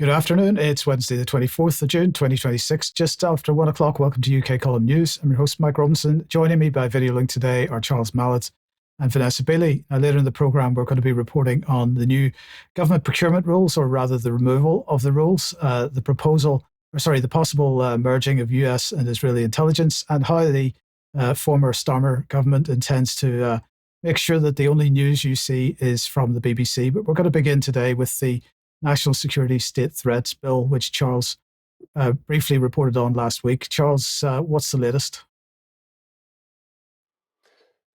Good afternoon. It's Wednesday, the 24th of June, 2026, just after 1 o'clock. Welcome to UK Column News. I'm your host, Mike Robinson. Joining me by video link today are Charles Mallet and Vanessa Bailey. Later in the programme, we're going to be reporting on the new government procurement rules, or rather the removal of the rules, the possible merging of US and Israeli intelligence, and how the former Starmer government intends to make sure that the only news you see is from the BBC. But we're going to begin today with the National Security State Threats Bill, which Charles briefly reported on last week. Charles, what's the latest?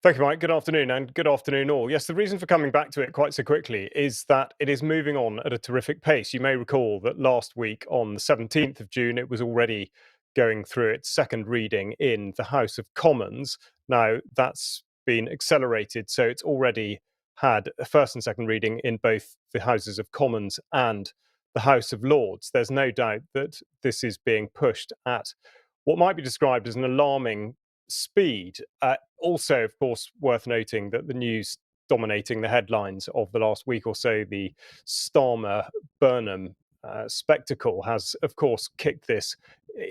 Thank you, Mike. Good afternoon, and good afternoon all. Yes, the reason for coming back to it quite so quickly is that it is moving on at a terrific pace. You may recall that last week on the 17th of June, it was already going through its second reading in the House of Commons. Now, that's been accelerated, so it's already had a first and second reading in both the Houses of Commons and the House of Lords. There's no doubt that this is being pushed at what might be described as an alarming speed. Also, of course, worth noting that the news dominating the headlines of the last week or so, the Starmer Burnham spectacle, has, of course, kicked this,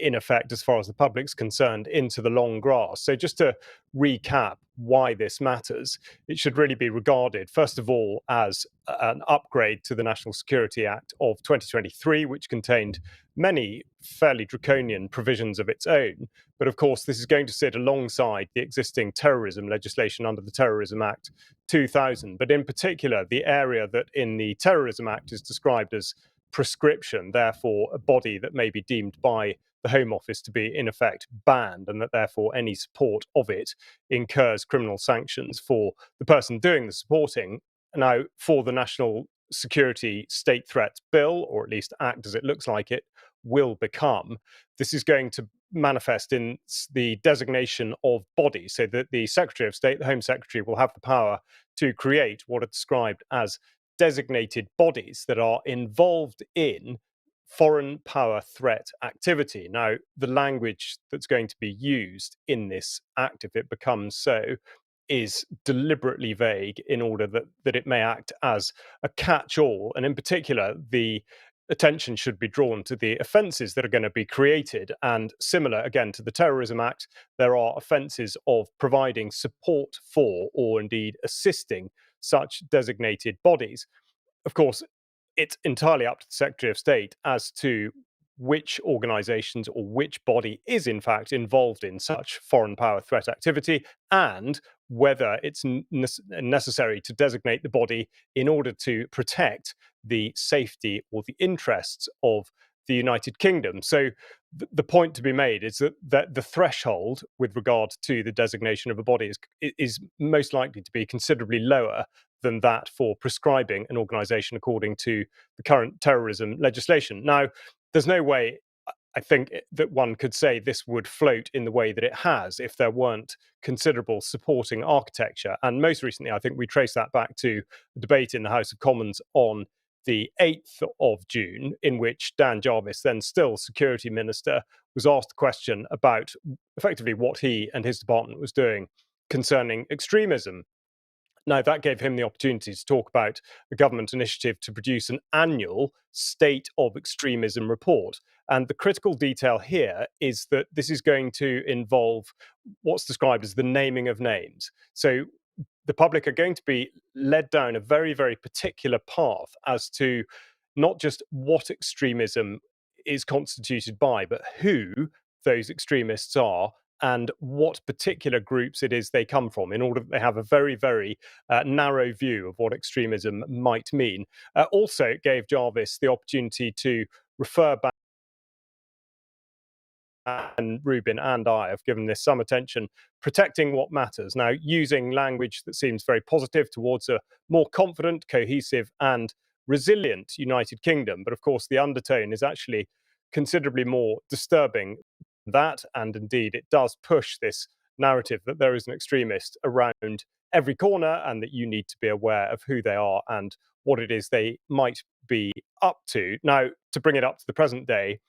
in effect, as far as the public's concerned, into the long grass. So just to recap why this matters, it should really be regarded, first of all, as an upgrade to the National Security Act of 2023, which contained many fairly draconian provisions of its own. But of course, this is going to sit alongside the existing terrorism legislation under the Terrorism Act 2000. But in particular, the area that in the Terrorism Act is described as prescription, therefore a body that may be deemed by the Home Office to be in effect banned, and that therefore any support of it incurs criminal sanctions for the person doing the supporting. Now, for the National Security State Threats Bill, or at least Act as it looks like it will become, this is going to manifest in the designation of bodies, so that the Secretary of State, the Home Secretary, will have the power to create what are described as designated bodies that are involved in foreign power threat activity. Now, the language that's going to be used in this act, if it becomes so, is deliberately vague in order that it may act as a catch-all. And in particular, the attention should be drawn to the offences that are going to be created. And similar, again, to the Terrorism Act, there are offences of providing support for, or indeed assisting, such designated bodies. Of course, it's entirely up to the Secretary of State as to which organisations or which body is in fact involved in such foreign power threat activity, and whether it's necessary to designate the body in order to protect the safety or the interests of the United Kingdom. So the point to be made is that the threshold with regard to the designation of a body is most likely to be considerably lower than that for prescribing an organisation according to the current terrorism legislation. Now, there's no way, I think, that one could say this would float in the way that it has if there weren't considerable supporting architecture. And most recently, I think we trace that back to a debate in the House of Commons on the 8th of June, in which Dan Jarvis, then still Security Minister, was asked a question about effectively what he and his department was doing concerning extremism. Now, that gave him the opportunity to talk about a government initiative to produce an annual State of Extremism report. And the critical detail here is that this is going to involve what's described as the naming of names. So the public are going to be led down a very, very particular path as to not just what extremism is constituted by, but who those extremists are and what particular groups it is they come from, in order that they have a very, very narrow view of what extremism might mean. Also, it gave Jarvis the opportunity to refer back, and Rubin and I have given this some attention, protecting what matters. Now, using language that seems very positive towards a more confident, cohesive, and resilient United Kingdom. But of course, the undertone is actually considerably more disturbing than that. And indeed, it does push this narrative that there is an extremist around every corner and that you need to be aware of who they are and what it is they might be up to. Now, to bring it up to the present day,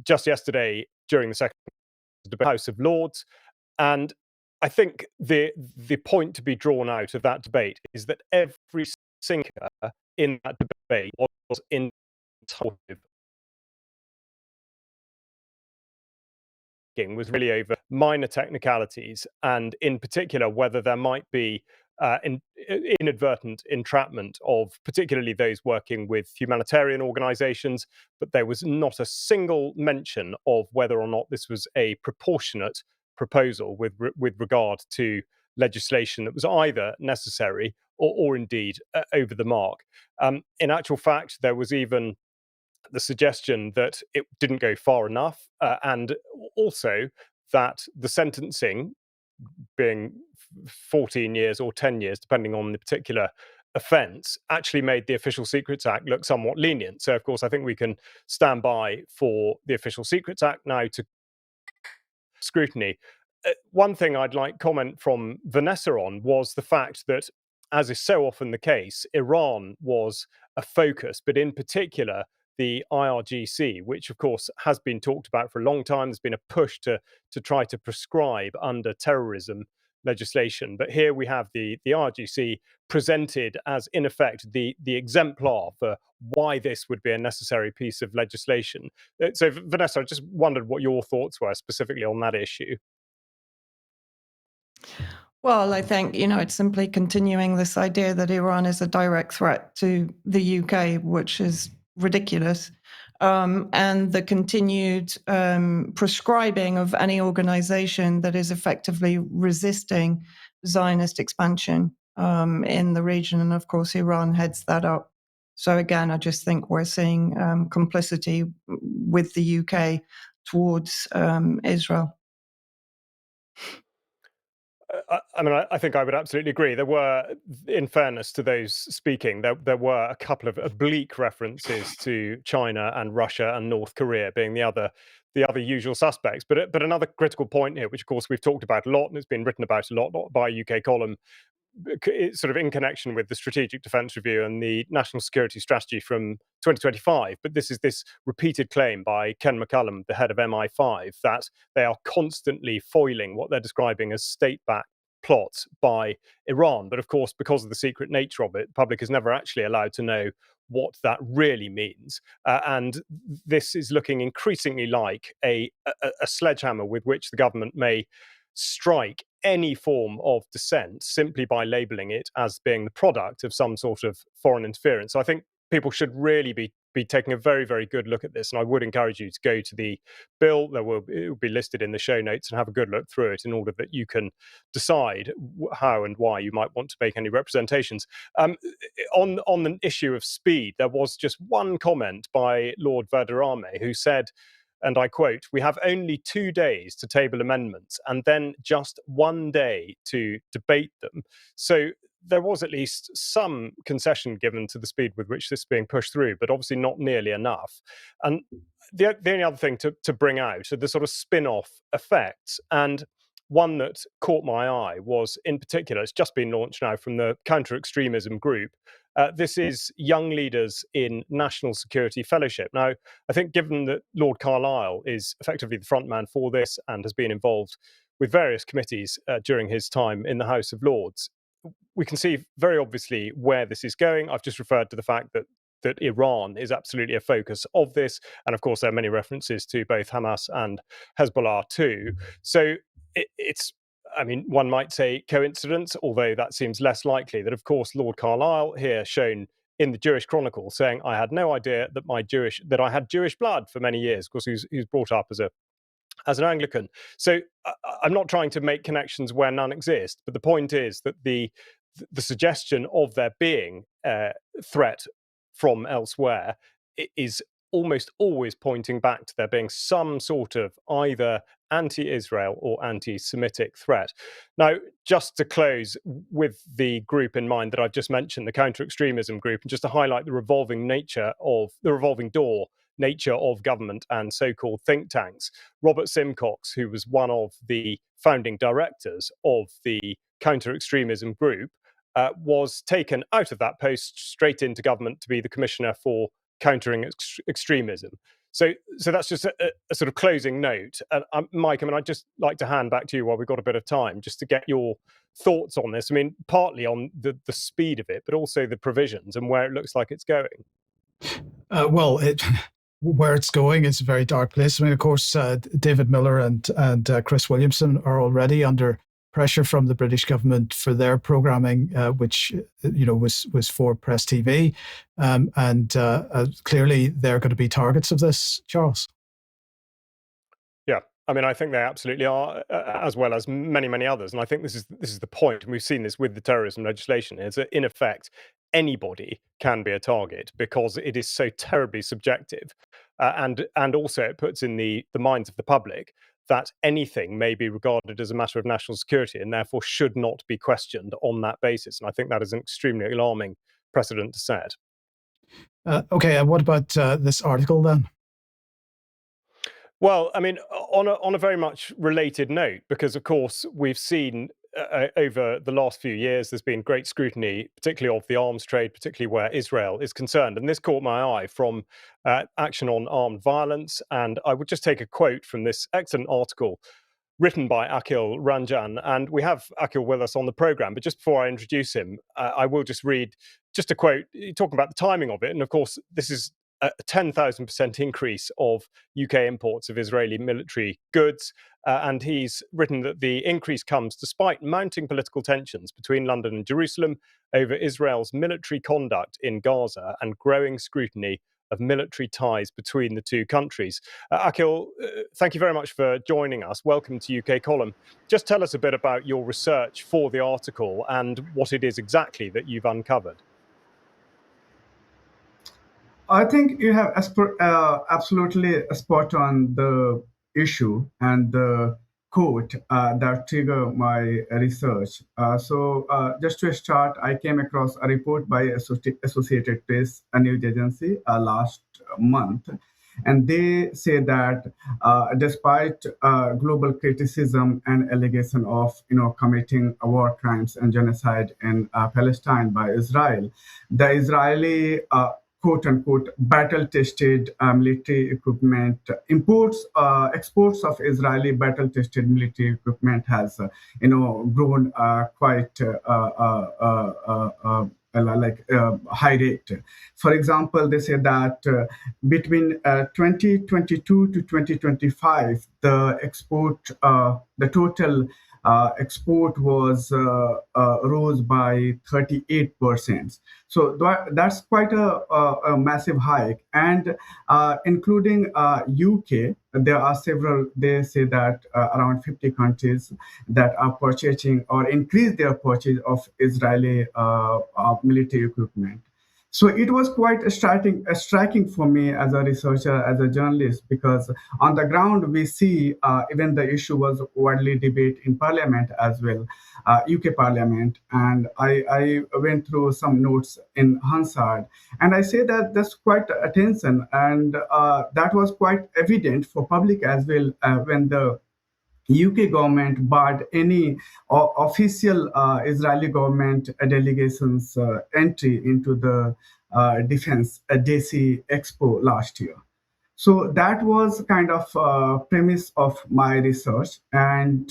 just yesterday during the second House of Lords, and I think the point to be drawn out of that debate is that every single in that debate was in speaking was really over minor technicalities, and in particular, whether there might be inadvertent entrapment of particularly those working with humanitarian organizations, but there was not a single mention of whether or not this was a proportionate proposal with regard to legislation that was either necessary or indeed over the mark. In actual fact, there was even the suggestion that it didn't go far enough, and also that the sentencing, being 14 years or 10 years, depending on the particular offence, actually made the Official Secrets Act look somewhat lenient. So, of course, I think we can stand by for the Official Secrets Act now to scrutiny. One thing I'd like comment from Vanessa on was the fact that, as is so often the case, Iran was a focus, but in particular, the IRGC, which of course has been talked about for a long time. There's been a push to try to prescribe under terrorism legislation. But here we have the IRGC presented as, in effect, the exemplar for why this would be a necessary piece of legislation. So, Vanessa, I just wondered what your thoughts were specifically on that issue. Well, I think, it's simply continuing this idea that Iran is a direct threat to the UK, which is ridiculous. And the continued prescribing of any organization that is effectively resisting Zionist expansion in the region. And of course, Iran heads that up. So again, I just think we're seeing complicity with the UK towards Israel. I think I would absolutely agree. There were, in fairness to those speaking, there were a couple of oblique references to China and Russia and North Korea being the other usual suspects. But another critical point here, which of course we've talked about a lot and it's been written about a lot by UK column, sort of in connection with the Strategic Defence Review and the National Security Strategy from 2025. But this is this repeated claim by Ken McCallum, the head of MI5, that they are constantly foiling what they're describing as state-backed plots by Iran. But of course, because of the secret nature of it, the public is never actually allowed to know what that really means. And this is looking increasingly like a sledgehammer with which the government may strike any form of dissent simply by labeling it as being the product of some sort of foreign interference. So I think people should really be taking a very, very good look at this. And I would encourage you to go to the bill. It will be listed in the show notes, and have a good look through it in order that you can decide how and why you might want to make any representations. On the issue of speed, there was just one comment by Lord Verderame, who said, and I quote, "We have only 2 days to table amendments and then just 1 day to debate them." So there was at least some concession given to the speed with which this is being pushed through, but obviously not nearly enough. And the only other thing to bring out are the sort of spin-off effects. And one that caught my eye was, in particular, it's just been launched now from the counter-extremism group. This is Young Leaders in National Security Fellowship. Now, I think given that Lord Carlisle is effectively the front man for this and has been involved with various committees during his time in the House of Lords, we can see very obviously where this is going. I've just referred to the fact that Iran is absolutely a focus of this. And of course, there are many references to both Hamas and Hezbollah too. So it's, one might say coincidence, although that seems less likely, that of course Lord Carlisle, here shown in the Jewish Chronicle, saying, "I had no idea that I had Jewish blood for many years." Of course, he was brought up as an Anglican. So I'm not trying to make connections where none exist, but the point is that the suggestion of there being a threat from elsewhere is almost always pointing back to there being some sort of either anti-Israel or anti-Semitic threat. Now, just to close with the group in mind that I've just mentioned, the counter-extremism group, and just to highlight the revolving door nature of government and so-called think tanks. Robert Simcox, who was one of the founding directors of the counter-extremism group, was taken out of that post straight into government to be the commissioner for countering extremism. So that's just a sort of closing note. And Mike, I'd just like to hand back to you while we've got a bit of time, just to get your thoughts on this. Partly on the speed of it, but also the provisions and where it looks like it's going. where it's going is a very dark place. I mean, of course, David Miller and Chris Williamson are already under pressure from the British government for their programming, which was for Press TV, and clearly they're going to be targets of this, Charles. Yeah, I mean, I think they absolutely are, as well as many, many others. And I think this is the point, and we've seen this with the terrorism legislation. Is that in effect anybody can be a target because it is so terribly subjective, and also it puts in the minds of the public that anything may be regarded as a matter of national security and therefore should not be questioned on that basis. And I think that is an extremely alarming precedent to set. Okay, and what about this article then? Well, I mean, on a very much related note, because of course we've seen over the last few years there's been great scrutiny, particularly of the arms trade, particularly where Israel is concerned, and this caught my eye from Action on Armed Violence. And I would just take a quote from this excellent article written by Akhil Ranjan, and we have Akhil with us on the program. But just before I introduce him, I will just read just a quote talking about the timing of it. And of course, this is a 10,000% increase of UK imports of Israeli military goods. And he's written that the increase comes despite mounting political tensions between London and Jerusalem over Israel's military conduct in Gaza and growing scrutiny of military ties between the two countries. Akhil, thank you very much for joining us. Welcome to UK Column. Just tell us a bit about your research for the article and what it is exactly that you've uncovered. I think you have absolutely spot on the issue and the quote that triggered my research. So just to start, I came across a report by Associated Press, a news agency, last month. And they say that despite global criticism and allegation of committing war crimes and genocide in Palestine by Israel, the Israeli quote unquote battle tested military equipment exports of Israeli battle tested military equipment has grown quite high rate. For example, they say that between 2022 to 2025, the total export was rose by 38%. So that's quite a massive hike. And including UK, there are several, they say that around 50 countries that are purchasing or increase their purchase of Israeli military equipment. So it was quite striking for me as a researcher, as a journalist, because on the ground we see even the issue was widely debated in Parliament as well, UK Parliament, and I went through some notes in Hansard, and I say that that's quite attention, and that was quite evident for public as well when the UK government barred any official Israeli government delegations entry into the Defense DC Expo last year. So that was kind of premise of my research, and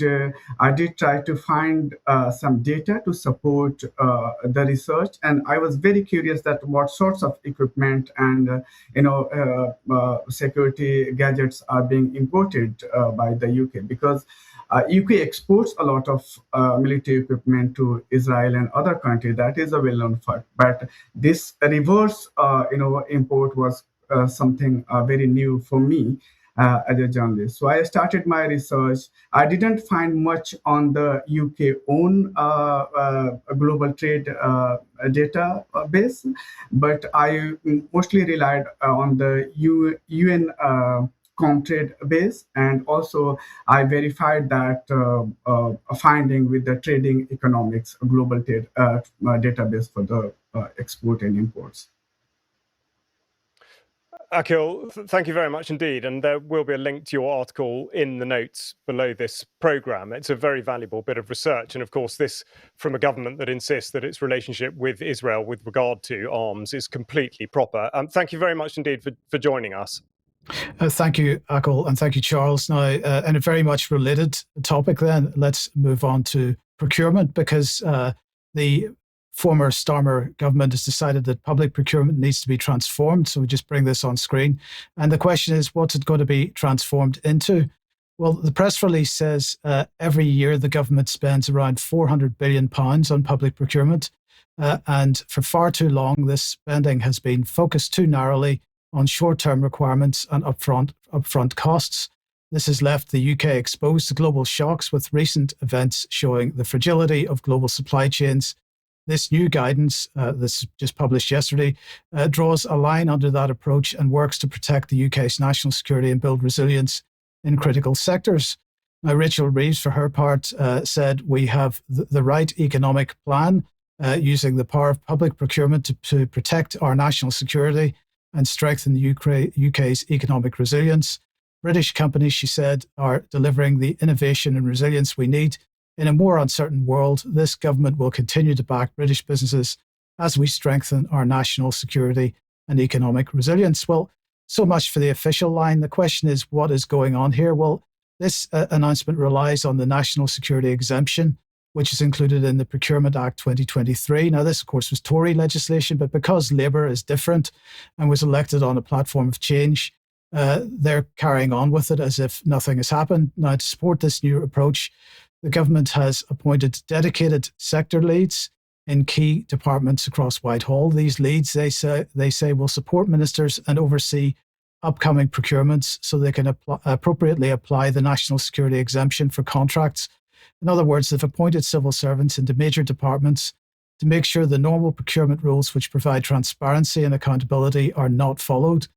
I did try to find some data to support the research. And I was very curious that what sorts of equipment and security gadgets are being imported by the UK, because UK exports a lot of military equipment to Israel and other countries. That is a well-known fact. But this reverse, import was something very new for me as a journalist. So I started my research. I didn't find much on the UK own global trade database, but I mostly relied on the UN Comtrade base, and also I verified that finding with the Trading Economics global trade database for the export and imports. Akhil, thank you very much indeed. And there will be a link to your article in the notes below this programme. It's a very valuable bit of research. And of course, this from a government that insists that its relationship with Israel with regard to arms is completely proper. Thank you very much indeed for joining us. Thank you, Akhil, and thank you, Charles. Now, in a very much related topic then, let's move on to procurement, because the former Starmer government has decided that public procurement needs to be transformed. So we just bring this on screen. And the question is, what's it going to be transformed into? Well, the press release says every year the government spends around £400 billion on public procurement. And for far too long, this spending has been focused too narrowly on short-term requirements and upfront costs. This has left the UK exposed to global shocks, with recent events showing the fragility of global supply chains. This new guidance, that's just published yesterday, draws a line under that approach and works to protect the UK's national security and build resilience in critical sectors. Now, Rachel Reeves, for her part, said we have the right economic plan using the power of public procurement to protect our national security and strengthen the UK's economic resilience. British companies, she said, are delivering the innovation and resilience we need. In a more uncertain world, this government will continue to back British businesses as we strengthen our national security and economic resilience. Well, so much for the official line. The question is, what is going on here? Well, this announcement relies on the national security exemption, which is included in the Procurement Act 2023. Now, this, of course, was Tory legislation, but because Labour is different and was elected on a platform of change, they're carrying on with it as if nothing has happened. Now, to support this new approach, the government has appointed dedicated sector leads in key departments across Whitehall. These leads, they say, will support ministers and oversee upcoming procurements so they can appropriately apply the national security exemption for contracts. In other words, they've appointed civil servants into major departments to make sure the normal procurement rules, which provide transparency and accountability, are not followed.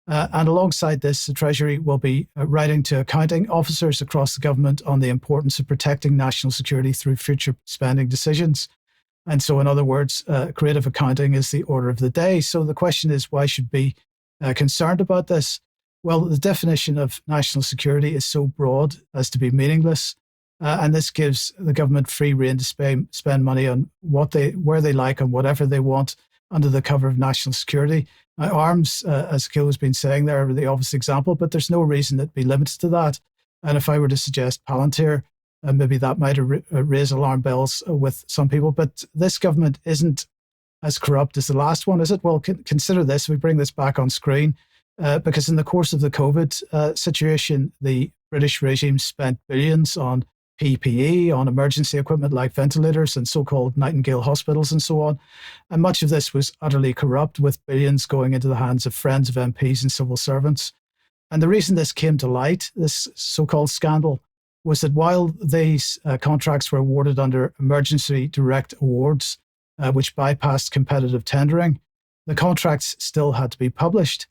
And alongside this, the Treasury will be writing to accounting officers across the government on the importance of protecting national security through future spending decisions. And so, in other words, creative accounting is the order of the day. So the question is, why should we be concerned about this? Well, the definition of national security is so broad as to be meaningless. And this gives the government free rein to spend money on where they like and whatever they want under the cover of national security. Now, arms, as Akhil has been saying there, are the obvious example, but there's no reason it be limited to that. And if I were to suggest Palantir, maybe that might raise alarm bells with some people. But this government isn't as corrupt as the last one, is it? Well, consider this. We bring this back on screen because in the course of the COVID situation, the British regime spent billions on PPE, on emergency equipment like ventilators and so-called Nightingale hospitals and so on. And much of this was utterly corrupt, with billions going into the hands of friends of MPs and civil servants. And the reason this came to light, this so-called scandal, was that while these contracts were awarded under emergency direct awards, which bypassed competitive tendering, the contracts still had to be published.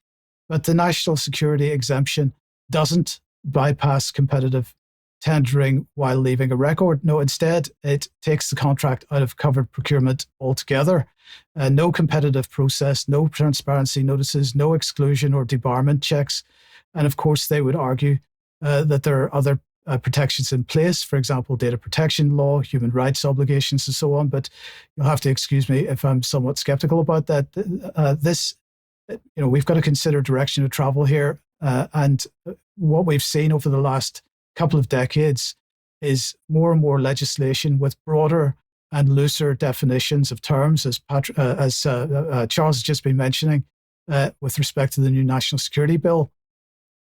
But the national security exemption doesn't bypass competitive tendering while leaving a record. No, instead, it takes the contract out of covered procurement altogether. No competitive process, no transparency notices, no exclusion or debarment checks. And of course, they would argue that there are other protections in place, for example, data protection law, human rights obligations, and so on. But you'll have to excuse me if I'm somewhat skeptical about that. We've got to consider direction of travel here. And what we've seen over the last couple of decades is more and more legislation with broader and looser definitions of terms, as Charles has just been mentioning, with respect to the new National Security Bill.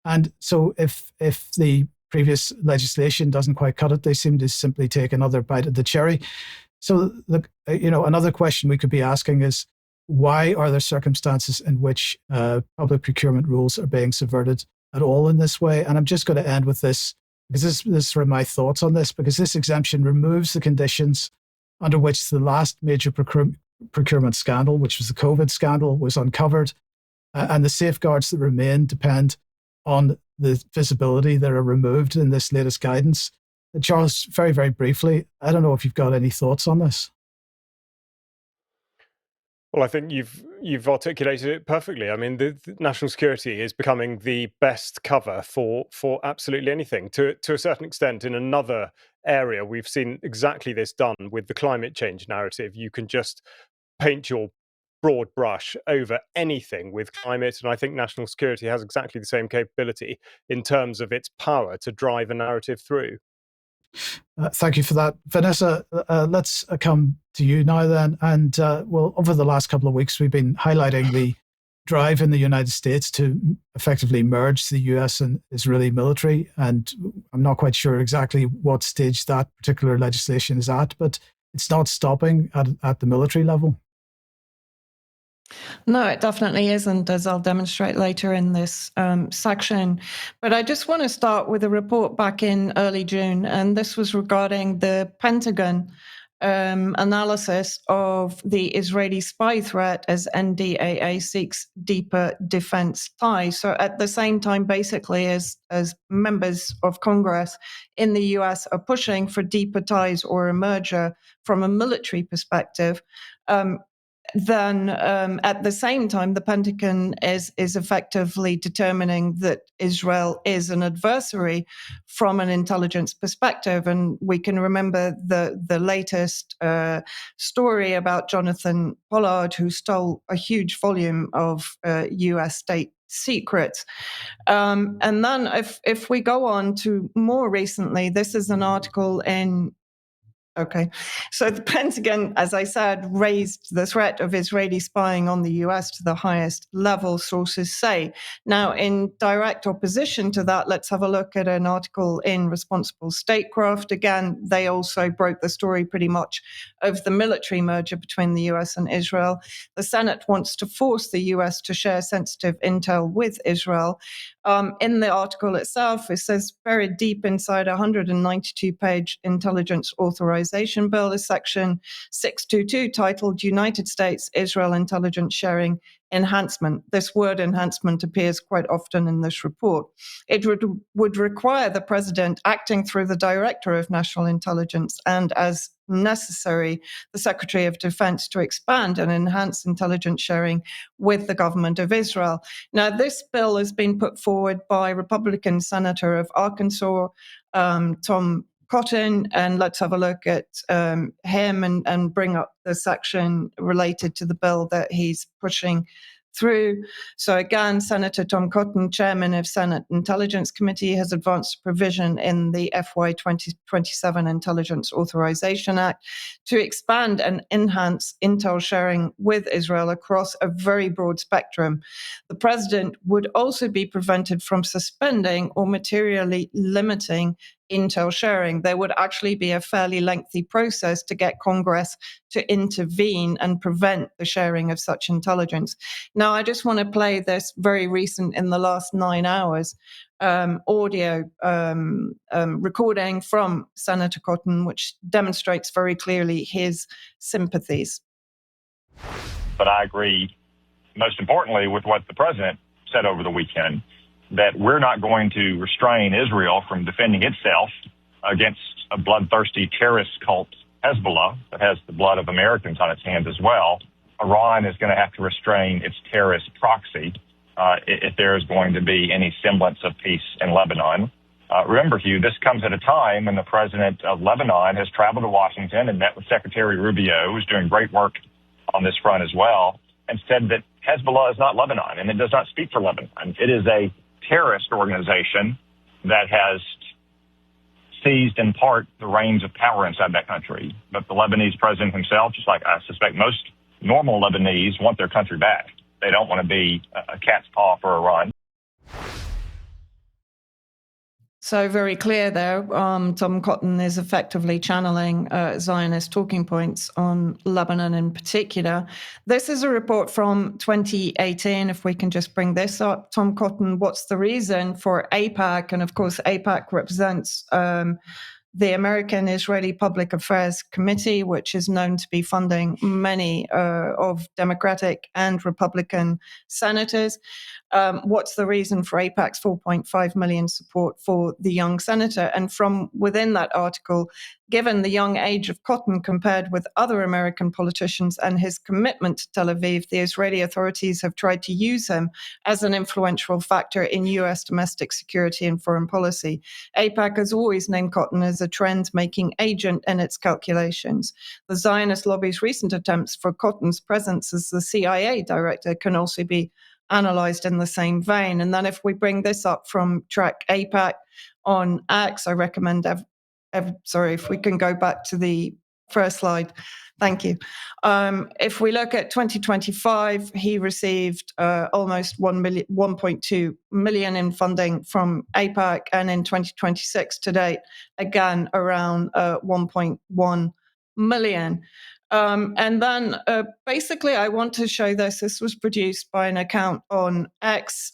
And so if the previous legislation doesn't quite cut it, they seem to simply take another bite at the cherry. So, another question we could be asking is, why are there circumstances in which public procurement rules are being subverted at all in this way? And I'm just going to end with this, because this is sort of my thoughts on this, because this exemption removes the conditions under which the last major procurement scandal, which was the COVID scandal, was uncovered. And the safeguards that remain depend on the visibility that are removed in this latest guidance. Charles, very, very briefly, I don't know if you've got any thoughts on this. Well, I think you've articulated it perfectly. I mean, the national security is becoming the best cover for absolutely anything. To a certain extent, in another area, we've seen exactly this done with the climate change narrative. You can just paint your broad brush over anything with climate, and I think national security has exactly the same capability in terms of its power to drive a narrative through. Thank you for that. Vanessa, let's come to you now then. And well, over the last couple of weeks, we've been highlighting the drive in the United States to effectively merge the US and Israeli military. And I'm not quite sure exactly what stage that particular legislation is at, but it's not stopping at the military level. No, it definitely isn't, as I'll demonstrate later in this section. But I just want to start with a report back in early June, and this was regarding the Pentagon analysis of the Israeli spy threat as NDAA seeks deeper defense ties. So at the same time, basically, as members of Congress in the US are pushing for deeper ties or a merger from a military perspective, then at the same time, the Pentagon is effectively determining that Israel is an adversary from an intelligence perspective. And we can remember the latest story about Jonathan Pollard, who stole a huge volume of US state secrets. And then if we go on to more recently, this is an article in Okay. So the Pentagon, as I said, raised the threat of Israeli spying on the US to the highest level, sources say. Now, in direct opposition to that, let's have a look at an article in Responsible Statecraft. Again, they also broke the story pretty much of the military merger between the US and Israel. The Senate wants to force the US to share sensitive intel with Israel. In the article itself, it says buried deep inside a 192-page intelligence authorization bill is Section 622 titled United States-Israel Intelligence Sharing Enhancement. This word enhancement appears quite often in this report. It would require the president acting through the director of national intelligence and, as necessary, the Secretary of Defense to expand and enhance intelligence sharing with the government of Israel. Now, this bill has been put forward by Republican Senator of Arkansas, Tom Cotton, and let's have a look at him and bring up the section related to the bill that he's pushing through. So again, Senator Tom Cotton, chairman of Senate Intelligence Committee, has advanced a provision in the FY 2027 Intelligence Authorization Act to expand and enhance intel sharing with Israel across a very broad spectrum. The president would also be prevented from suspending or materially limiting intel sharing. There would actually be a fairly lengthy process to get Congress to intervene and prevent the sharing of such intelligence. Now, I just want to play this very recent, in the last 9 hours, audio recording from Senator Cotton, which demonstrates very clearly his sympathies. But I agree, most importantly, with what the president said over the weekend, that we're not going to restrain Israel from defending itself against a bloodthirsty terrorist cult, Hezbollah, that has the blood of Americans on its hands as well. Iran is going to have to restrain its terrorist proxy if there is going to be any semblance of peace in Lebanon. Remember, Hugh, this comes at a time when the president of Lebanon has traveled to Washington and met with Secretary Rubio, who's doing great work on this front as well, and said that Hezbollah is not Lebanon, and it does not speak for Lebanon. It is a terrorist organization that has seized in part the reins of power inside that country. But the Lebanese president himself, just like I suspect most normal Lebanese, want their country back. They don't want to be a cat's paw for Iran. So very clear there. Tom Cotton is effectively channeling Zionist talking points on Lebanon in particular. This is a report from 2018. If we can just bring this up, Tom Cotton, what's the reason for AIPAC? And of course, AIPAC represents the American Israeli Public Affairs Committee, which is known to be funding many of Democratic and Republican senators. What's the reason for AIPAC's $4.5 million support for the young senator? And from within that article, given the young age of Cotton compared with other American politicians and his commitment to Tel Aviv, the Israeli authorities have tried to use him as an influential factor in U.S. domestic security and foreign policy. AIPAC has always named Cotton as a trend-making agent in its calculations. The Zionist lobby's recent attempts for Cotton's presence as the CIA director can also be analyzed in the same vein. And then if we bring this up from Track AIPAC on X, I recommend sorry, if we can go back to the first slide. Thank you. If we look at 2025, he received almost 1.2 million in funding from AIPAC, and in 2026 to date, again around 1.1 million. And then basically, I want to show this. This was produced by an account on X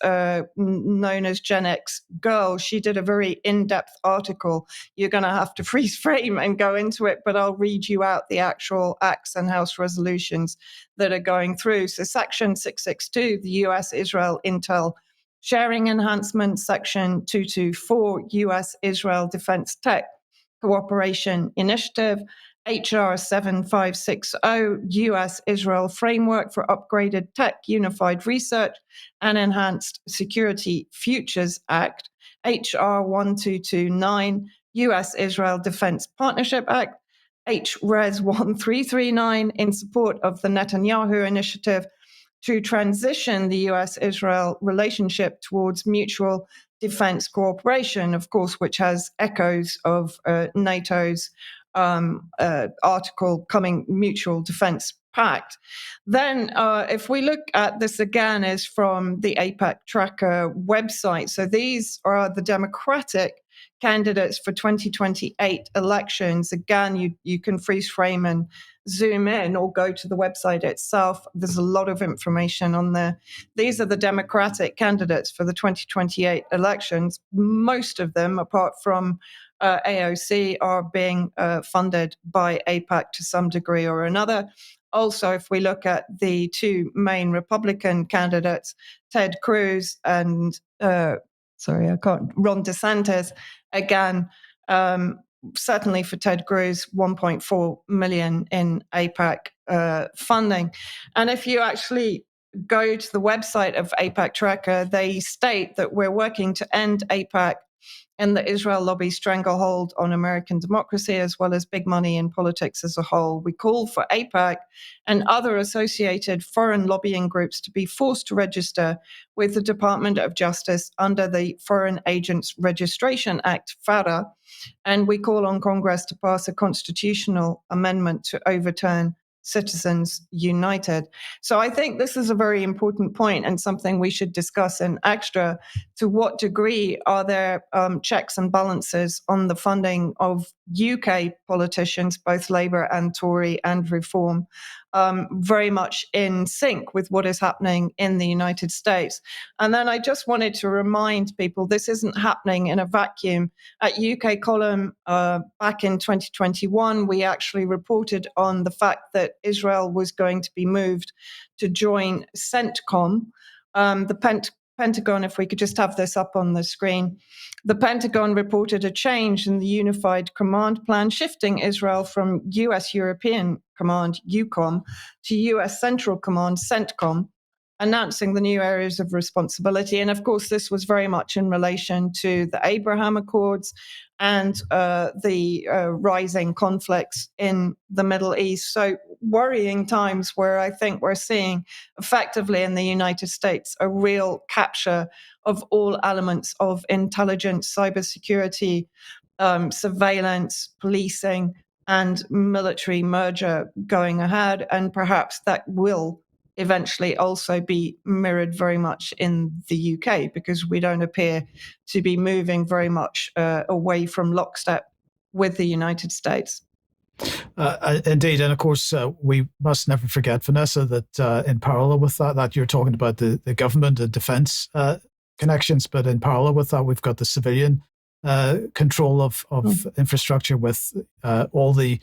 known as Gen X Girl. She did a very in-depth article. You're going to have to freeze frame and go into it, but I'll read you out the actual acts and House resolutions that are going through. So Section 662, the US-Israel Intel Sharing Enhancement. Section 224, US-Israel Defense Tech Cooperation Initiative. HR 7560, US-Israel Framework for Upgraded Tech Unified Research and Enhanced Security Futures Act. HR 1229, US-Israel Defense Partnership Act. HRES 1339, in support of the Netanyahu Initiative to transition the US-Israel relationship towards mutual defense cooperation, of course, which has echoes of NATO's article coming Mutual Defense Pact. Then if we look at this again is from the AIPAC Tracker website. So these are the Democratic candidates for 2028 elections. Again, you can freeze frame and zoom in or go to the website itself. There's a lot of information on there. These are the Democratic candidates for the 2028 elections. Most of them, apart from AOC, are being funded by AIPAC to some degree or another. Also, if we look at the two main Republican candidates, Ted Cruz and Ron DeSantis, again, certainly for Ted Cruz, 1.4 million in AIPAC funding. And if you actually go to the website of AIPAC Tracker, they state that we're working to end AIPAC and the Israel lobby stranglehold on American democracy, as well as big money in politics as a whole. We call for AIPAC and other associated foreign lobbying groups to be forced to register with the Department of Justice under the Foreign Agents Registration Act, FARA, and we call on Congress to pass a constitutional amendment to overturn Citizens United. So I think this is a very important point and something we should discuss in extra. To what degree are there checks and balances on the funding of UK politicians, both Labour and Tory and Reform, very much in sync with what is happening in the United States? And then I just wanted to remind people this isn't happening in a vacuum. At UK Column back in 2021, we actually reported on the fact that Israel was going to be moved to join CENTCOM. The Pentagon, if we could just have this up on the screen. The Pentagon reported a change in the Unified Command Plan, shifting Israel from US European Command, EUCOM, to US Central Command, CENTCOM, announcing the new areas of responsibility. And of course, this was very much in relation to the Abraham Accords and the rising conflicts in the Middle East. So worrying times where I think we're seeing effectively in the United States a real capture of all elements of intelligence, cybersecurity, surveillance, policing, and military merger going ahead. And perhaps that will eventually also be mirrored very much in the UK, because we don't appear to be moving very much away from lockstep with the United States. Indeed. And of course, we must never forget, Vanessa, that in parallel with that you're talking about the government and defense connections, but in parallel with that, we've got the civilian control of infrastructure with all the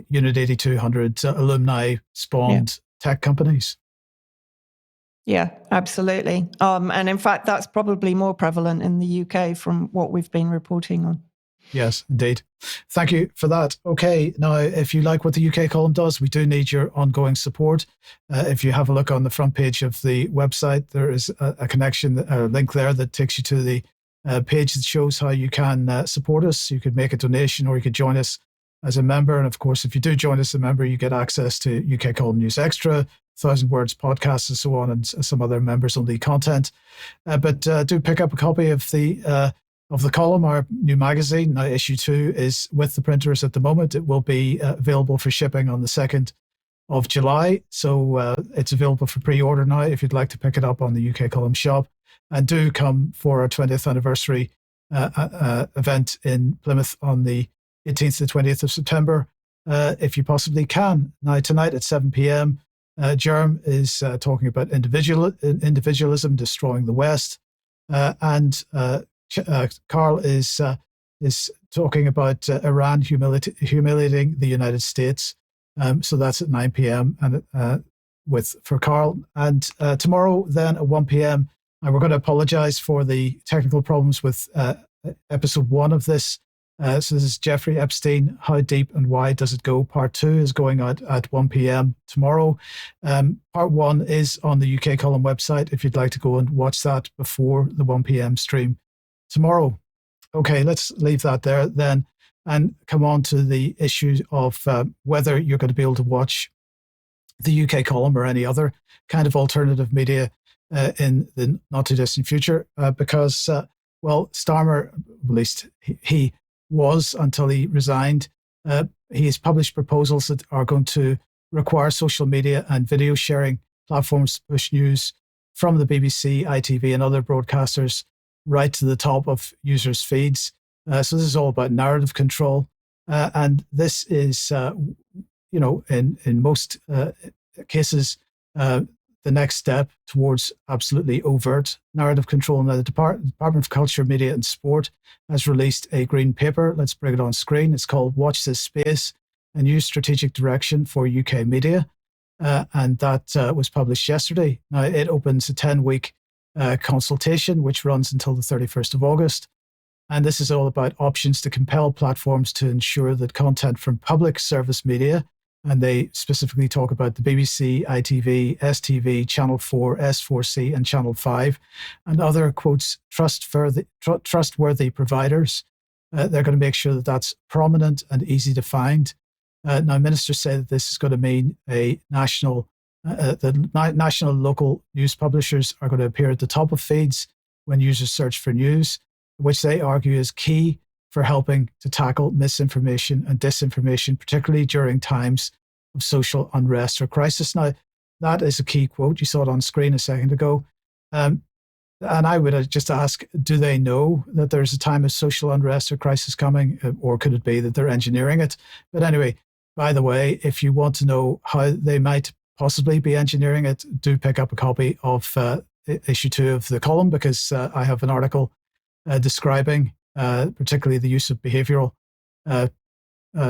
Unit 8200 alumni spawned tech companies. Yeah, absolutely. And in fact, that's probably more prevalent in the UK from what we've been reporting on. Yes, indeed. Thank you for that. Okay, now, if you like what the UK column does, we do need your ongoing support. If you have a look on the front page of the website, there is a connection, a link there that takes you to the page that shows how you can support us. You could make a donation or you could join us as a member. And of course, if you do join us as a member, you get access to UK Column News Extra, 1,000 Words podcasts and so on, and some other members-only content. But do pick up a copy of the of the column, our new magazine. Now, issue 2 is with the printers at the moment. It will be available for shipping on the 2nd of July. So it's available for pre-order now if you'd like to pick it up on the UK Column shop. And do come for our 20th anniversary event in Plymouth on the 18th to 20th of September, if you possibly can. Now, tonight at 7 p.m., Jerm is talking about individualism destroying the West. And Carl is talking about Iran humiliating the United States. So that's at 9 p.m. and for Carl. And tomorrow then at 1 p.m., and we're going to apologize for the technical problems with episode 1 of this. So this is Jeffrey Epstein, How Deep and Why Does It Go? Part 2 is going out at 1 p.m. tomorrow. Part 1 is on the UK Column website if you'd like to go and watch that before the 1 p.m. stream tomorrow. Okay, let's leave that there then and come on to the issue of whether you're going to be able to watch the UK Column or any other kind of alternative media in the not too distant future, because, well, Starmer, at least he was until he resigned, he has published proposals that are going to require social media and video sharing platforms to push news from the BBC, ITV, and other broadcasters right to the top of users' feeds. So this is all about narrative control. And this is, in most cases, the next step towards absolutely overt narrative control. Now, the Department of Culture, Media and Sport has released a green paper. Let's bring it on screen. It's called Watch This Space, a new strategic direction for UK media. And that was published yesterday. Now, it opens a 10-week consultation, which runs until the 31st of August. And this is all about options to compel platforms to ensure that content from public service media, and they specifically talk about the BBC, ITV, STV, Channel 4, S4C, and Channel 5, and other, quotes, trustworthy providers. They're going to make sure that that's prominent and easy to find. Now, ministers say that this is going to mean the national and local news publishers are going to appear at the top of feeds when users search for news, which they argue is key for helping to tackle misinformation and disinformation, particularly during times of social unrest or crisis. Now, that is a key quote. You saw it on screen a second ago. And I would just ask, do they know that there's a time of social unrest or crisis coming, or could it be that they're engineering it? But anyway, by the way, if you want to know how they might possibly be engineering it, do pick up a copy of issue 2 of the column, because I have an article describing particularly the use of behavioral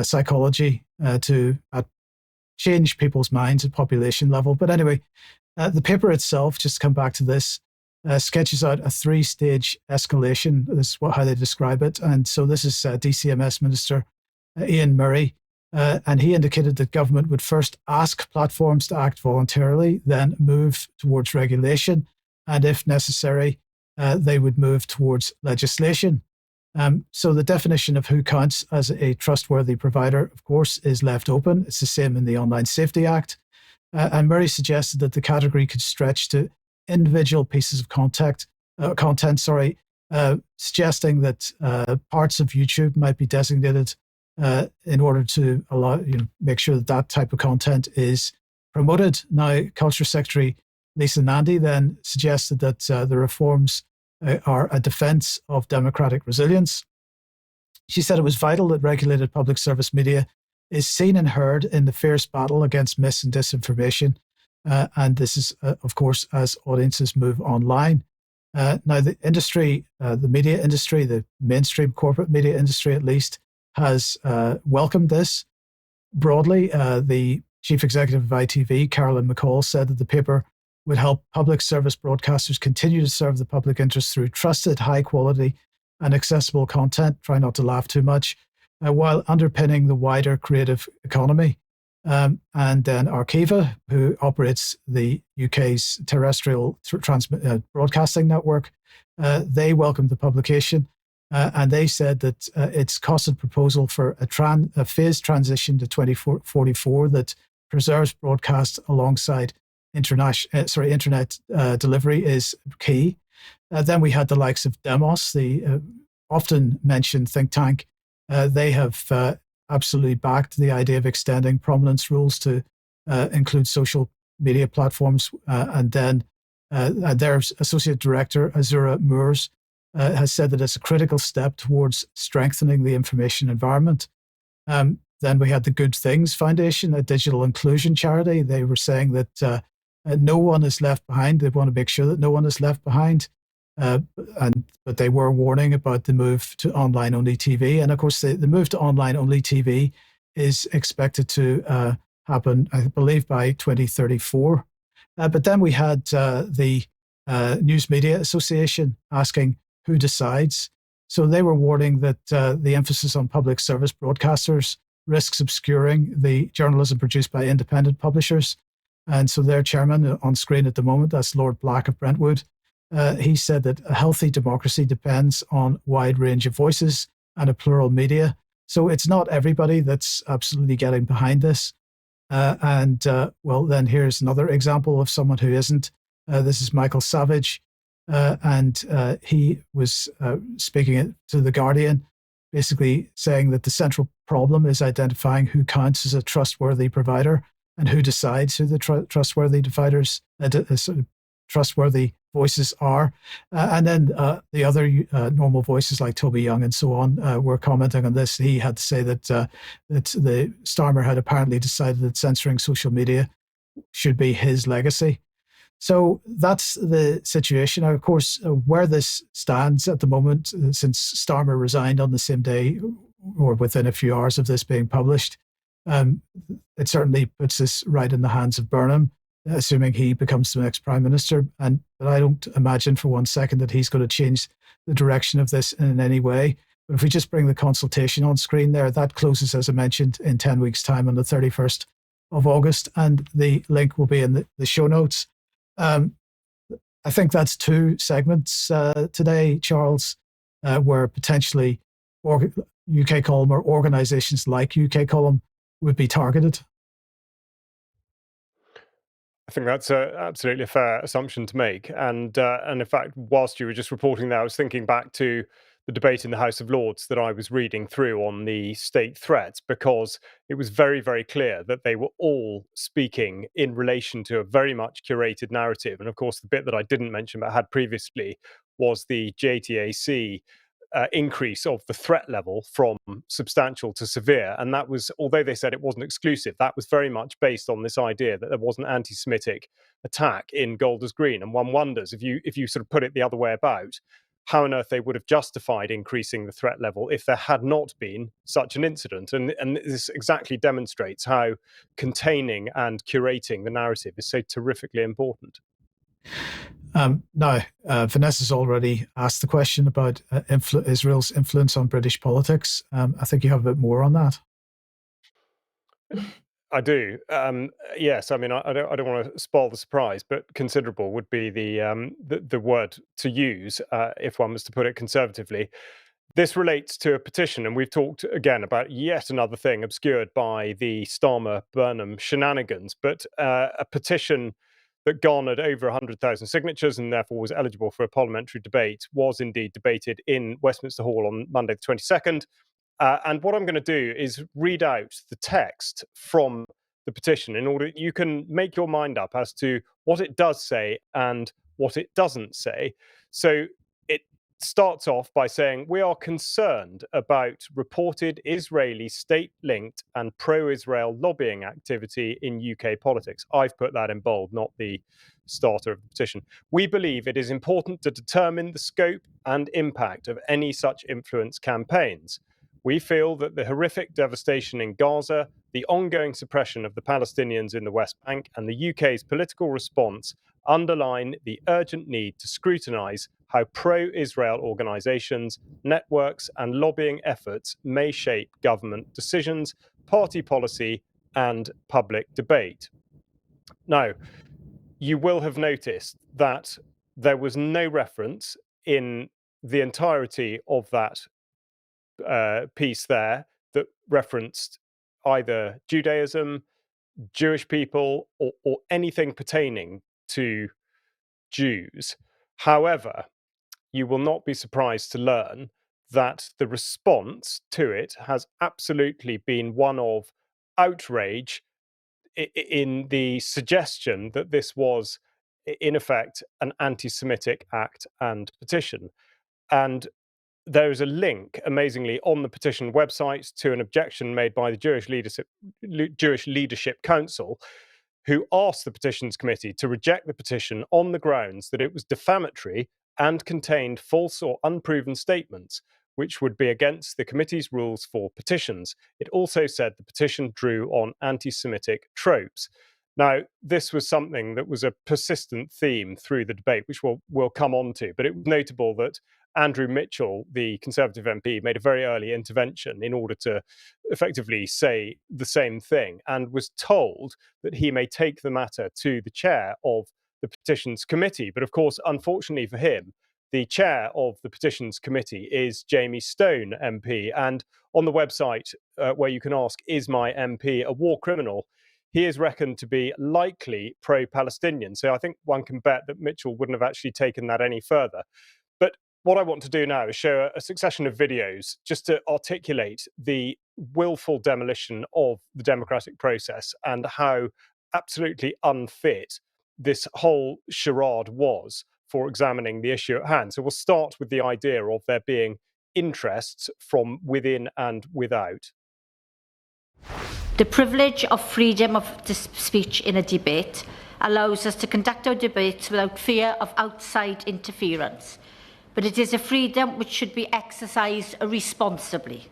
psychology to change people's minds at population level. But anyway, the paper itself, just to come back to this, sketches out a 3-stage escalation. This is how they describe it. And so this is DCMS Minister Ian Murray. And he indicated that government would first ask platforms to act voluntarily, then move towards regulation, and if necessary, they would move towards legislation. So the definition of who counts as a trustworthy provider, of course, is left open. It's the same in the Online Safety Act. And Murray suggested that the category could stretch to individual pieces of content, suggesting that parts of YouTube might be designated in order to allow, make sure that that type of content is promoted. Now, Culture Secretary Lisa Nandy then suggested that the reforms are a defense of democratic resilience. She said it was vital that regulated public service media is seen and heard in the fierce battle against mis and disinformation. And this is, of course, as audiences move online. Now, the industry, the media industry, the mainstream corporate media industry at least, has welcomed this broadly. The chief executive of ITV, Carolyn McCall, said that the paper would help public service broadcasters continue to serve the public interest through trusted, high quality and accessible content, try not to laugh too much, while underpinning the wider creative economy. And then Arqiva, who operates the UK's terrestrial broadcasting network, they welcomed the publication. And they said that it's costed proposal for a phased transition to 2044 that preserves broadcast alongside internet delivery is key. Then we had the likes of Demos, the often mentioned think tank, they have absolutely backed the idea of extending provenance rules to include social media platforms. And then their associate director, Azura Moores, has said that it's a critical step towards strengthening the information environment. Then we had the Good Things Foundation, a digital inclusion charity. They were saying that no one is left behind. They want to make sure that no one is left behind. But they were warning about the move to online-only TV. And of course, the move to online-only TV is expected to happen, I believe, by 2034. But then we had the News Media Association asking who decides. So they were warning that the emphasis on public service broadcasters risks obscuring the journalism produced by independent publishers. And so their chairman on screen at the moment, that's Lord Black of Brentwood, he said that a healthy democracy depends on a wide range of voices and a plural media. So it's not everybody that's absolutely getting behind this. Well, then here's another example of someone who isn't. This is Michael Savage. And he was speaking to The Guardian, basically saying that the central problem is identifying who counts as a trustworthy provider and who decides who the trustworthy dividers, trustworthy voices are. And then the other normal voices like Toby Young and so on were commenting on this. He had to say that the Starmer had apparently decided that censoring social media should be his legacy. So that's the situation. Now, of course, where this stands at the moment, since Starmer resigned on the same day or within a few hours of this being published, it certainly puts this right in the hands of Burnham, assuming he becomes the next prime minister. But I don't imagine for 1 second that he's going to change the direction of this in any way. But if we just bring the consultation on screen there, that closes, as I mentioned, in 10 weeks' time on the 31st of August. And the link will be in the show notes. I think that's 2 segments today, Charles, where potentially UK Column or organisations like UK Column would be targeted. I think that's absolutely a fair assumption to make. And in fact, whilst you were just reporting that, I was thinking back to the debate in the House of Lords that I was reading through on the state threats, because it was very, very clear that they were all speaking in relation to a very much curated narrative. And of course, the bit that I didn't mention but had previously was the JTAC increase of the threat level from substantial to severe. And that was, although they said it wasn't exclusive, that was very much based on this idea that there was an anti-Semitic attack in Golders Green. And one wonders, if you sort of put it the other way about, how on earth they would have justified increasing the threat level if there had not been such an incident. And this exactly demonstrates how containing and curating the narrative is so terrifically important. Now, Vanessa's already asked the question about Israel's influence on British politics. I think you have a bit more on that. I do. Yes, I mean, I don't want to spoil the surprise, but considerable would be the word to use if one was to put it conservatively. This relates to a petition, and we've talked again about yet another thing obscured by the Starmer-Burnham shenanigans, but a petition that garnered over 100,000 signatures and therefore was eligible for a parliamentary debate was indeed debated in Westminster Hall on Monday the 22nd. And what I'm going to do is read out the text from the petition in order you can make your mind up as to what it does say and what it doesn't say. So it starts off by saying, we are concerned about reported Israeli state-linked and pro-Israel lobbying activity in UK politics. I've put that in bold, not the starter of the petition. We believe it is important to determine the scope and impact of any such influence campaigns. We feel that the horrific devastation in Gaza, the ongoing suppression of the Palestinians in the West Bank, and the UK's political response underline the urgent need to scrutinise how pro-Israel organisations, networks, and lobbying efforts may shape government decisions, party policy, and public debate. Now, you will have noticed that there was no reference in the entirety of that piece there that referenced either Judaism, Jewish people, or anything pertaining to Jews. However, you will not be surprised to learn that the response to it has absolutely been one of outrage in the suggestion that this was, in effect, an anti-Semitic act and petition. And there is a link, amazingly, on the petition website to an objection made by the Jewish Leadership Council, who asked the Petitions Committee to reject the petition on the grounds that it was defamatory and contained false or unproven statements, which would be against the committee's rules for petitions. It also said the petition drew on anti-Semitic tropes. Now, this was something that was a persistent theme through the debate, which we'll come on to, but it was notable that Andrew Mitchell, the Conservative MP, made a very early intervention in order to effectively say the same thing, and was told that he may take the matter to the chair of the Petitions Committee. But of course, unfortunately for him, the chair of the Petitions Committee is Jamie Stone MP. And on the website where you can ask, is my MP a war criminal? He is reckoned to be likely pro-Palestinian. So I think one can bet that Mitchell wouldn't have actually taken that any further. But what I want to do now is show a succession of videos just to articulate the willful demolition of the democratic process and how absolutely unfit this whole charade was for examining the issue at hand. So we'll start with the idea of there being interests from within and without. The privilege of freedom of speech in a debate allows us to conduct our debates without fear of outside interference. But it is a freedom which should be exercised responsibly,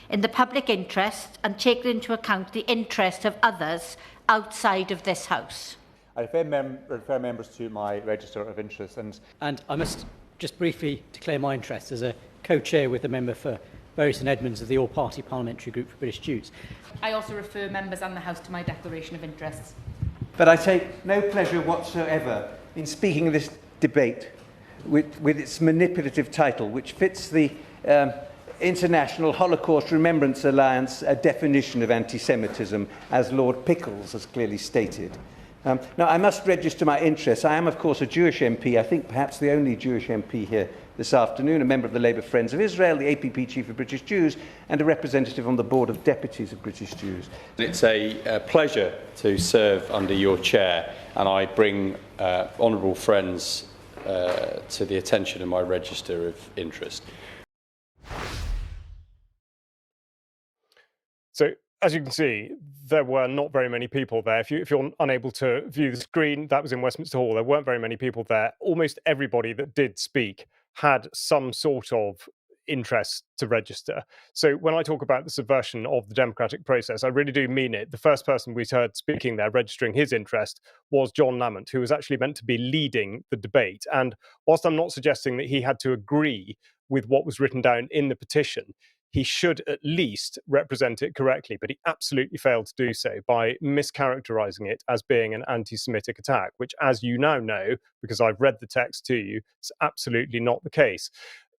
in the public interest, and taking into account the interest of others outside of this House. I refer members to my register of interests. And I must just briefly declare my interest as a co-chair with the member for Bury St Edmunds of the All-Party Parliamentary Group for British Jews. I also refer members and the House to my declaration of interests. But I take no pleasure whatsoever in speaking of this debate with its manipulative title, which fits the International Holocaust Remembrance Alliance definition of anti-Semitism, as Lord Pickles has clearly stated. Now, I must register my interest. I am, of course, a Jewish MP, I think perhaps the only Jewish MP here this afternoon, a member of the Labour Friends of Israel, the APP Chief of British Jews, and a representative on the Board of Deputies of British Jews. It's a pleasure to serve under your chair, and I bring honourable friends to the attention of my register of interest. So, as you can see, there were not very many people there. If you're unable to view the screen, that was in Westminster Hall. There weren't very many people there. Almost everybody that did speak had some sort of interest to register. So when I talk about the subversion of the democratic process, I really do mean it. The first person we heard speaking there, registering his interest, was John Lamont, who was actually meant to be leading the debate. And whilst I'm not suggesting that he had to agree with what was written down in the petition, he should at least represent it correctly, but he absolutely failed to do so by mischaracterizing it as being an anti-Semitic attack, which, as you now know, because I've read the text to you, is absolutely not the case.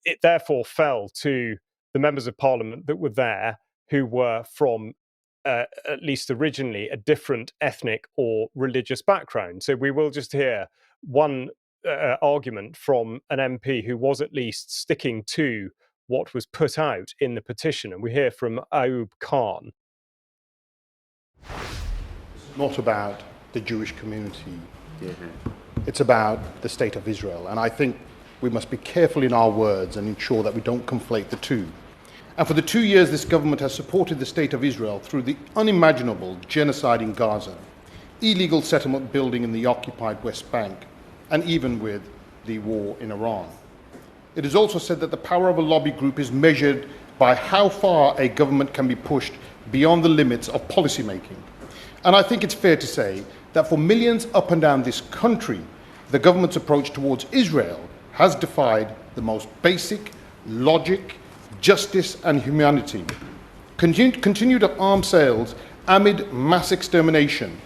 It therefore fell to the members of Parliament that were there, who were from, at least originally, a different ethnic or religious background. So we will just hear one argument from an MP who was at least sticking to what was put out in the petition, and we hear from Ayub Khan. It's not about the Jewish community. It's about the state of Israel, and I think we must be careful in our words and ensure that we don't conflate the two. And for the 2 years this government has supported the state of Israel through the unimaginable genocide in Gaza, illegal settlement building in the occupied West Bank, and even with the war in Iran. It is also said that the power of a lobby group is measured by how far a government can be pushed beyond the limits of policy making. And I think it's fair to say that for millions up and down this country, the government's approach towards Israel has defied the most basic logic, justice and humanity. Continued arms sales amid mass extermination,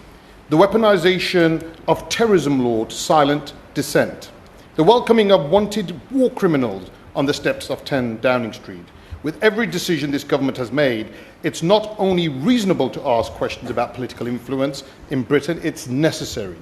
the weaponization of terrorism law to silent dissent, the welcoming of wanted war criminals on the steps of 10 Downing Street. With every decision this government has made, it's not only reasonable to ask questions about political influence in Britain, it's necessary.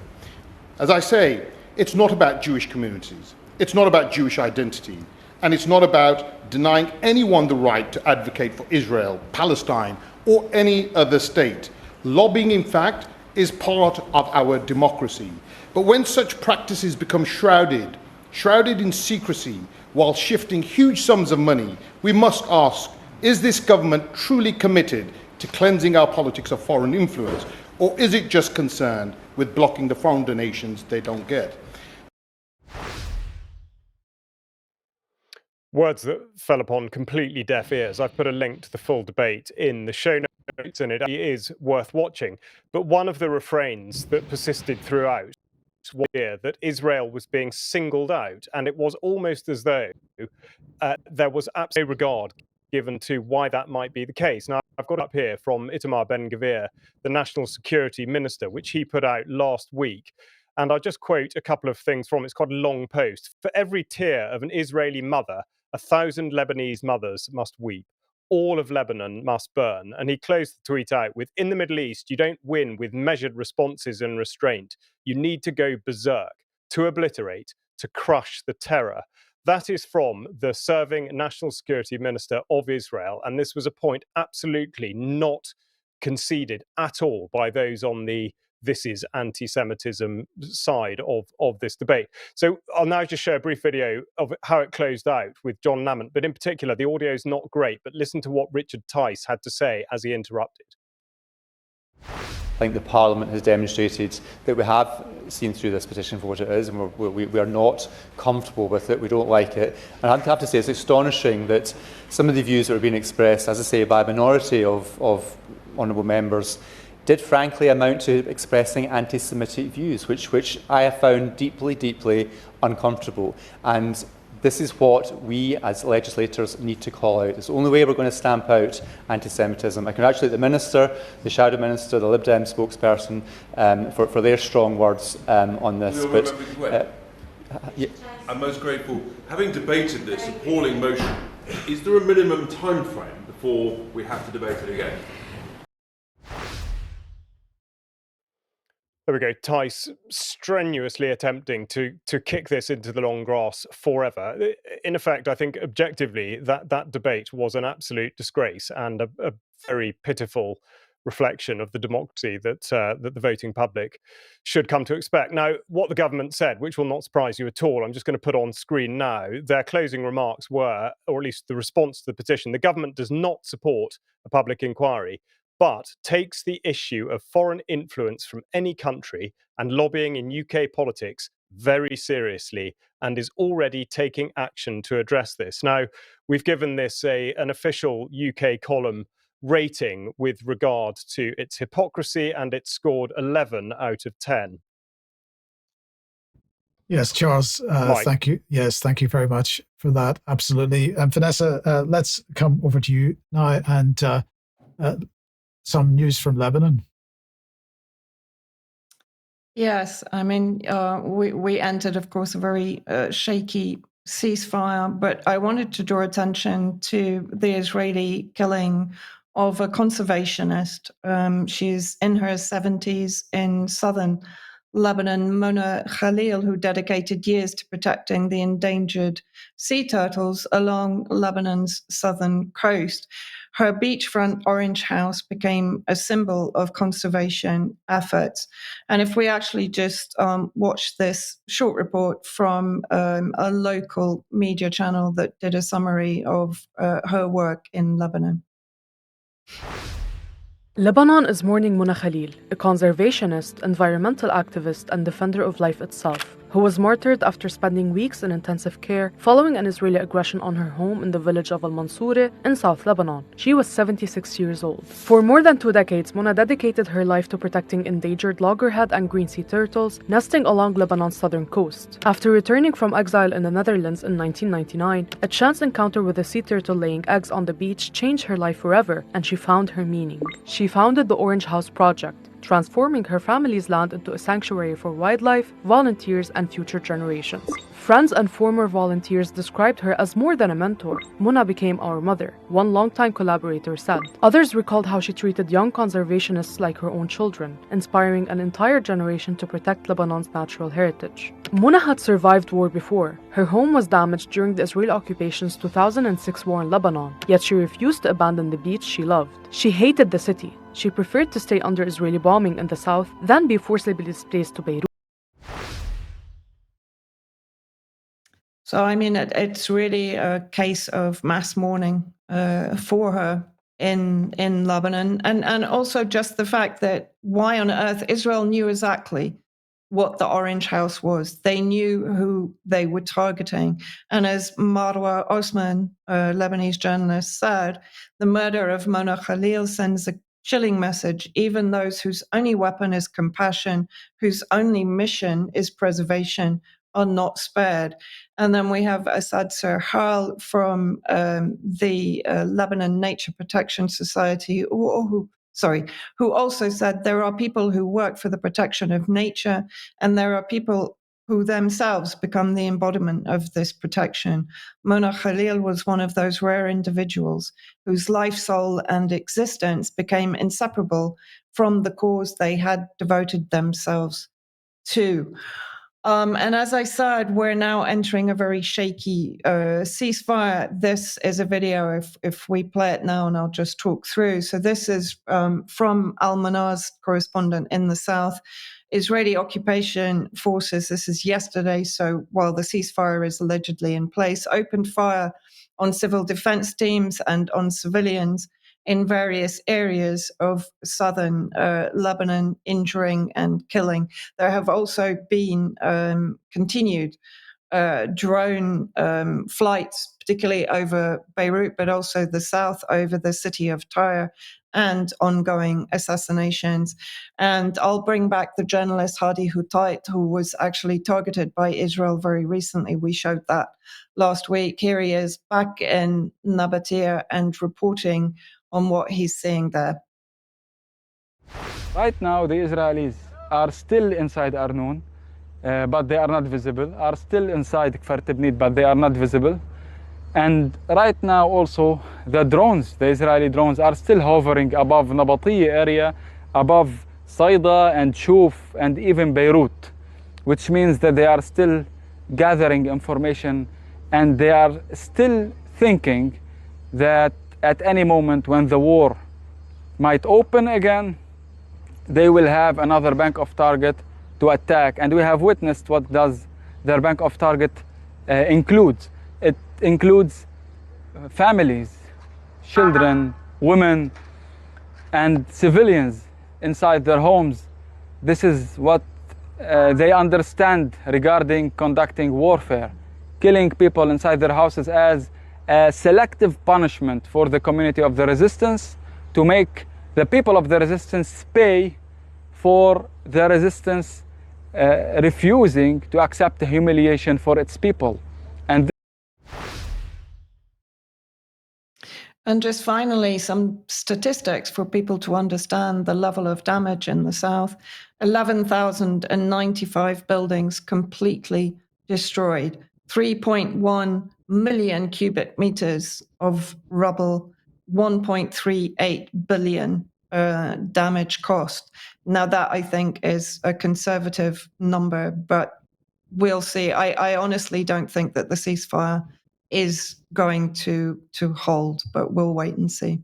As I say, it's not about Jewish communities. It's not about Jewish identity. And it's not about denying anyone the right to advocate for Israel, Palestine, or any other state. Lobbying, in fact, is part of our democracy. But when such practices become shrouded in secrecy, while shifting huge sums of money, we must ask, is this government truly committed to cleansing our politics of foreign influence, or is it just concerned with blocking the foreign donations they don't get? Words that fell upon completely deaf ears. I've put a link to the full debate in the show notes, and it is worth watching. But one of the refrains that persisted throughout was that Israel was being singled out, and it was almost as though there was absolute regard given to why that might be the case. Now, I've got up here from Itamar Ben-Gvir, the National Security Minister, which he put out last week. And I'll just quote a couple of things from it. It's quite a long post. For every tear of an Israeli mother, 1,000 Lebanese mothers must weep. All of Lebanon must burn. And he closed the tweet out with, in the Middle East, you don't win with measured responses and restraint. You need to go berserk, to obliterate, to crush the terror. That is from the serving National Security Minister of Israel. And this was a point absolutely not conceded at all by those on the this is anti-Semitism side of this debate. So I'll now just show a brief video of how it closed out with John Lamont. But in particular, the audio is not great, but listen to what Richard Tice had to say as he interrupted. I think the Parliament has demonstrated that we have seen through this petition for what it is, and we are not comfortable with it, we don't like it. And I have to say it's astonishing that some of the views that are being expressed, as I say, by a minority of honourable members, did frankly amount to expressing anti-Semitic views, which I have found deeply, deeply uncomfortable. And this is what we as legislators need to call out. It's the only way we're going to stamp out anti-Semitism. I congratulate the Minister, the Shadow Minister, the Lib Dem spokesperson for their strong words on this. I'm most grateful. Having debated this appalling motion, is there a minimum time frame before we have to debate it again? There we go. Tice strenuously attempting to kick this into the long grass forever. In effect, I think objectively that debate was an absolute disgrace and a very pitiful reflection of the democracy that the voting public should come to expect. Now, what the government said, which will not surprise you at all, I'm just going to put on screen now. Their closing remarks were, or at least the response to the petition, the government does not support a public inquiry, but takes the issue of foreign influence from any country and lobbying in UK politics very seriously and is already taking action to address this. Now, we've given this an official UK column rating with regard to its hypocrisy, and it scored 11 out of 10. Yes, Charles, thank you. Yes, thank you very much for that. Absolutely. Vanessa, let's come over to you now and some news from Lebanon. Yes, I mean, we entered, of course, a very shaky ceasefire, but I wanted to draw attention to the Israeli killing of a conservationist. She's in her 70s in southern Lebanon, Mona Kahlil, who dedicated years to protecting the endangered sea turtles along Lebanon's southern coast. Her beachfront orange house became a symbol of conservation efforts. And if we actually just watch this short report from a local media channel that did a summary of her work in Lebanon. Lebanon is mourning Mona Kahlil, a conservationist, environmental activist, and defender of life itself, who was martyred after spending weeks in intensive care following an Israeli aggression on her home in the village of Al-Mansoureh in South Lebanon. She was 76 years old. For more than 2 decades, Mona dedicated her life to protecting endangered loggerhead and green sea turtles nesting along Lebanon's southern coast. After returning from exile in the Netherlands in 1999, a chance encounter with a sea turtle laying eggs on the beach changed her life forever, and she found her meaning. She founded the Orange House Project, transforming her family's land into a sanctuary for wildlife, volunteers, and future generations. Friends and former volunteers described her as more than a mentor. Muna became our mother, one longtime collaborator said. Others recalled how she treated young conservationists like her own children, inspiring an entire generation to protect Lebanon's natural heritage. Muna had survived war before. Her home was damaged during the Israeli occupation's 2006 war in Lebanon, yet she refused to abandon the beach she loved. She hated the city. She preferred to stay under Israeli bombing in the south than be forcibly displaced to Beirut. So, I mean, it's really a case of mass mourning for her in Lebanon. And also just the fact that why on earth Israel knew exactly what the Orange House was. They knew who they were targeting. And as Marwa Osman, a Lebanese journalist, said, the murder of Mona Kahlil sends a chilling message. Even those whose only weapon is compassion, whose only mission is preservation, are not spared. And then we have Asad Serhal from the Lebanon Nature Protection Society, who also said there are people who work for the protection of nature, and there are people who themselves become the embodiment of this protection. Mona Kahlil was one of those rare individuals whose life, soul, and existence became inseparable from the cause they had devoted themselves to. And as I said, we're now entering a very shaky ceasefire. This is a video, if we play it now, and I'll just talk through. So this is from Al-Manar's correspondent in the south. Israeli occupation forces, this is yesterday, so while the ceasefire is allegedly in place, opened fire on civil defense teams and on civilians in various areas of southern Lebanon, injuring and killing. There have also been continued drone flights, particularly over Beirut, but also the south over the city of Tyre, and ongoing assassinations. And I'll bring back the journalist Hadi Houtait, who was actually targeted by Israel very recently. We showed that last week. Here he is back in Nabatea and reporting on what he's seeing there. Right now, the Israelis are still inside Arnoun, but they are not visible, are still inside Kfar Tibnit, but they are not visible. And right now also, the drones, the Israeli drones, are still hovering above Nabatea area, above Saida and Shuf and even Beirut, which means that they are still gathering information, and they are still thinking that at any moment when the war might open again, they will have another bank of target to attack. And we have witnessed what does their bank of target includes. It includes families, children, women, and civilians inside their homes. This is what they understand regarding conducting warfare, killing people inside their houses as a selective punishment for the community of the resistance, to make the people of the resistance pay for the resistance refusing to accept the humiliation for its people. And just finally, some statistics for people to understand the level of damage in the south. 11,095 buildings completely destroyed. 3.1 million cubic meters of rubble, 1.38 billion damage cost. Now that, I think, is a conservative number, but we'll see. I honestly don't think that the ceasefire is going to hold, but we'll wait and see.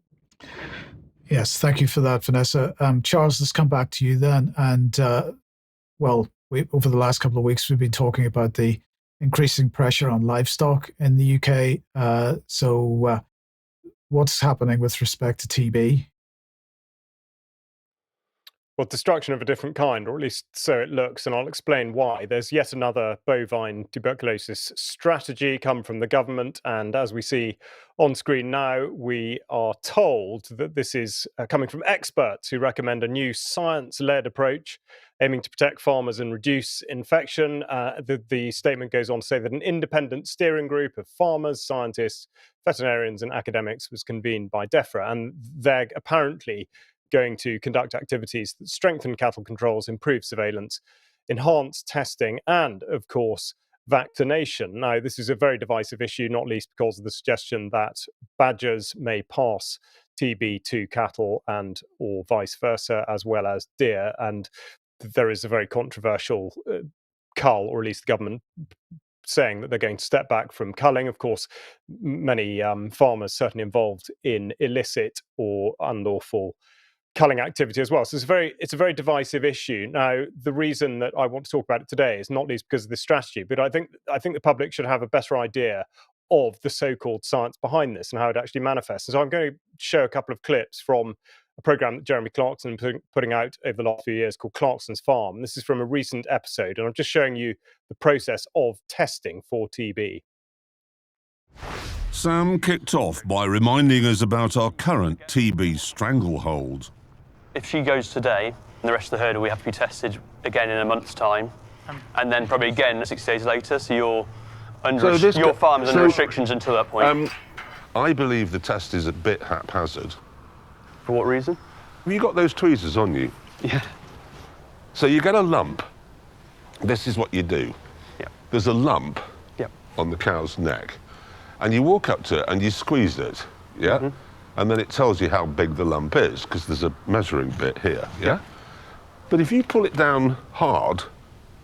Yes, thank you for that, Vanessa. Charles, let's come back to you then. And over the last couple of weeks, we've been talking about the increasing pressure on livestock in the UK. So what's happening with respect to TB? Well, destruction of a different kind, or at least so it looks, and I'll explain why. There's yet another bovine tuberculosis strategy come from the government, and as we see on screen now, we are told that this is coming from experts who recommend a new science-led approach aiming to protect farmers and reduce infection. The statement goes on to say that an independent steering group of farmers, scientists, veterinarians and academics was convened by DEFRA, and they're apparently going to conduct activities that strengthen cattle controls, improve surveillance, enhance testing, and, of course, vaccination. Now, this is a very divisive issue, not least because of the suggestion that badgers may pass TB to cattle and or vice versa, as well as deer. And there is a very controversial cull, or at least the government saying that they're going to step back from culling. Of course, many farmers certainly involved in illicit or unlawful culling activity as well. So it's a very divisive issue. Now, the reason that I want to talk about it today is not least because of this strategy, but I think the public should have a better idea of the so-called science behind this and how it actually manifests. And so I'm going to show a couple of clips from a program that Jeremy Clarkson putting out over the last few years called Clarkson's Farm. And this is from a recent episode, and I'm just showing you the process of testing for TB. Sam kicked off by reminding us about our current TB stranglehold. If she goes today, the rest of the herd we have to be tested again in a month's time, and then probably again 6 days later. So your farm is under restrictions until that point. I believe the test is a bit haphazard. For what reason? Have you got those tweezers on you? Yeah. So you get a lump. This is what you do. Yeah. There's a lump Yep. on the cow's neck, and you walk up to it and you squeeze it. Yeah. Mm-hmm. And then it tells you how big the lump is, because there's a measuring bit here, yeah? But if you pull it down hard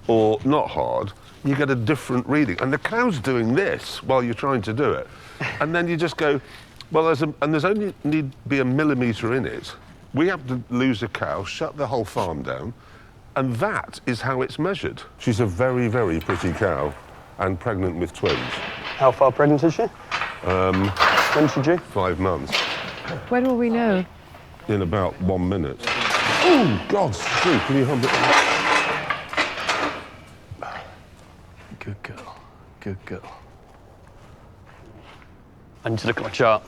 or not hard, you get a different reading. And the cow's doing this while you're trying to do it. And then you just go, well, there's only need to be a millimetre in it. We have to lose a cow, shut the whole farm down, and that is how it's measured. She's a very, very pretty cow and pregnant with twins. How far pregnant is she? When's she due? 5 months. When will we know? In about 1 minute. Oh, God's sake, can you hump it? Good girl. Good girl. I need to look at my chart.